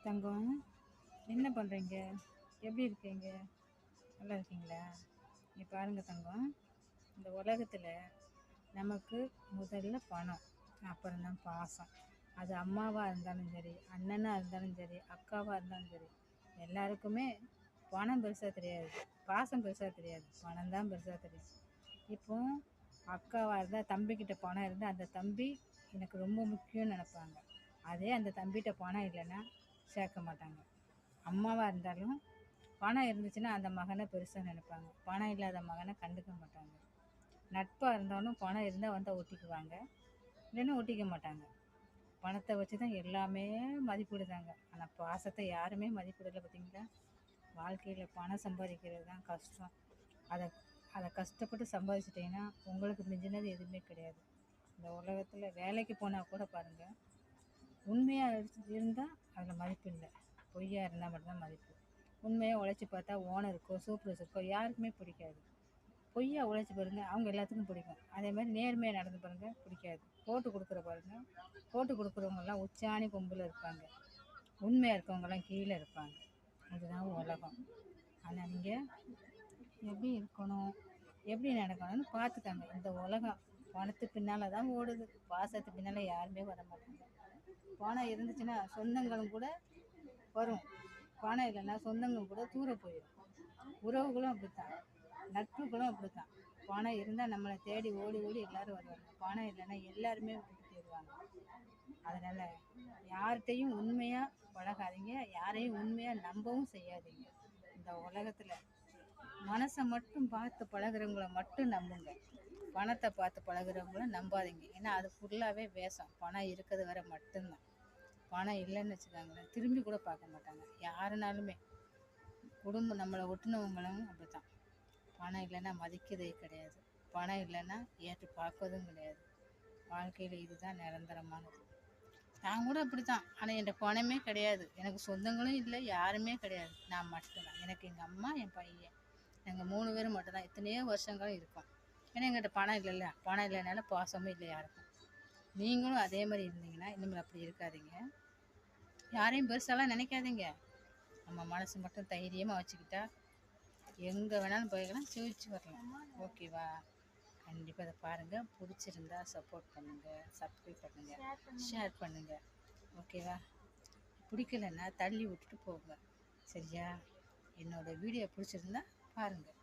தங்கம், என்ன பண்ணுறீங்க? எப்படி இருக்கீங்க? நல்லா இருக்கீங்களா? நீ பாருங்க தங்கம், இந்த உலகத்தில் நமக்கு முதல்ல பணம், அப்புறம்தான் பாசம். அது அம்மாவாக இருந்தாலும் சரி, அண்ணனாக இருந்தாலும் சரி, அக்காவாக இருந்தாலும் சரி, எல்லாருக்குமே பணம் பெருசாக தெரியாது, பாசம் பெருசாக தெரியாது, பணம் தான் பெருசாக தெரியும். இப்போ அக்காவாக இருந்தால் தம்பிக்கிட்ட பணம் இருந்தால் அந்த தம்பி எனக்கு ரொம்ப முக்கியம்னு நினைப்பாங்க. அதே அந்த தம்பிகிட்ட பணம் இல்லைன்னா சேர்க்க மாட்டாங்க. அம்மாவாக இருந்தாலும் பணம் இருந்துச்சுன்னா அந்த மகனை பெருசாக நினைப்பாங்க, பணம் இல்லாத மகனை கண்டுக்க மாட்டாங்க. நட்பாக இருந்தாலும் பணம் இருந்தால் வந்தால் ஒட்டிக்குவாங்க, இல்லைன்னா ஒட்டிக்க மாட்டாங்க. பணத்தை வச்சு தான் எல்லாமே மதிப்பிடுதாங்க. ஆனால் பாசத்தை யாருமே மதிப்பிடலை, பார்த்தீங்களா? வாழ்க்கையில் பணம் சம்பாதிக்கிறது தான் கஷ்டம். அதை அதை கஷ்டப்பட்டு சம்பாதிச்சிட்டிங்கன்னா உங்களுக்கு மிஞ்சினது எதுவுமே கிடையாது. இந்த உலகத்தில் வேலைக்கு போனால் கூட பாருங்கள், உண்மையாக இருந்தால் அதில் மதிப்பு இல்லை, பொய்யா இருந்தால் மட்டும்தான் மதிப்பு. உண்மையாக உழைச்சி பார்த்தா ஓனருக்கோ சூப்பர்வைசருக்கோ யாருக்குமே பிடிக்காது. பொய்யா உழைச்சி பாருங்கள், அவங்க எல்லாத்துக்கும் பிடிக்கும். அதே மாதிரி நேர்மையாக நடந்து பாருங்கள், பிடிக்காது. போட்டு கொடுக்குற பாருங்கள், போட்டு கொடுக்குறவங்கெல்லாம் உச்சாணி கொம்பில் இருப்பாங்க, உண்மையாக இருக்கவங்கெல்லாம் கீழே இருப்பாங்க. இதுதான் உலகம். ஆனால் நீங்கள் எப்படி இருக்கணும், எப்படி நடக்கணும்னு பார்த்துக்காங்க. இந்த உலகம் பணத்து பின்னால் தான் ஓடுது, பாசத்து பின்னால் யாருமே வர மாட்டாங்க. பணம் இருந்துச்சுன்னா சொந்தங்களும் கூட வரும், பணம் இல்லைன்னா சொந்தங்கள் கூட தூர போயிடும். உறவுகளும் அப்படித்தான், நட்புகளும் அப்படித்தான். பணம் இருந்தால் நம்மளை தேடி ஓடி ஓடி எல்லாரும் வருவாங்க, பணம் இல்லைன்னா எல்லாருமே விட்டுட்டு போயிடுவாங்க. அதனால் யார்கிட்டையும் உண்மையாக பழகாதீங்க, யாரையும் உண்மையாக நம்பவும் செய்யாதீங்க. இந்த உலகத்தில் மனசை மட்டும் பார்த்து பழகிறவங்கள மட்டும் நம்புங்க, பணத்தை பார்த்து பழகிறவங்கள நம்பாதீங்க. ஏன்னா அது ஃபுல்லாகவே வேஷம். பணம் இருக்கிறது வரை மட்டும்தான். பணம் இல்லைன்னு வச்சுக்காங்களேன், திரும்பி கூட பார்க்க மாட்டாங்க யாருனாலுமே. குடும்பம் நம்மளை ஒட்டுனவங்களும் அப்படி தான். பணம் இல்லைன்னா மதிக்கிறதே கிடையாது, பணம் இல்லைன்னா ஏற்று பார்க்கறதும் கிடையாது. வாழ்க்கையில் இதுதான் நிரந்தரமானது. நான் கூட அப்படி தான். ஆனால் என்கிட்ட பணமே கிடையாது, எனக்கு சொந்தங்களும் இல்லை, யாருமே கிடையாது. நான் மட்டும்தான். எனக்கு எங்கள் அம்மா, என் பையன், நாங்கள் 3 பேரும் மட்டும்தான் எத்தனையோ வருஷங்களும் இருக்கோம். ஏன்னா எங்கிட்ட பணம் இல்லைல்ல, பணம் இல்லைனால பாசமும் இல்லை யாருக்கும். நீங்களும் அதே மாதிரி இருந்தீங்கன்னா இனிமேல் அப்படி இருக்காதீங்க. யாரையும் பெருசாலாம் நினைக்காதீங்க. நம்ம மனசு மட்டும் தைரியமாக வச்சுக்கிட்டா எங்கே வேணாலும் போய்க்கலாம், சிரிச்சு வரலாம். ஓகேவா? கண்டிப்பாக அதை பாருங்கள். பிடிச்சிருந்தா சப்போர்ட் பண்ணுங்கள், சப்ஸ்கிரைப் பண்ணுங்கள், ஷேர் பண்ணுங்கள். ஓகேவா? பிடிக்கலைன்னா தள்ளி விட்டுட்டு போங்க, சரியா? என்னோடய வீடியோ பிடிச்சிருந்தா பாருங்கள்,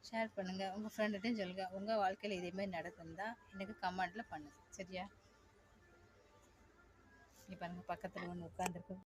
ஷேர் பண்ணுங்கள், உங்கள் ஃப்ரெண்டுகிட்டையும் சொல்லுங்கள். உங்கள் வாழ்க்கையில் இதேமாதிரி நடந்திருந்தால் எனக்கு கமெண்டில் பண்ணுங்கள், சரியா? இப்போ பாருங்கள், பக்கத்தில் ஒன்று உட்காந்துருக்கு.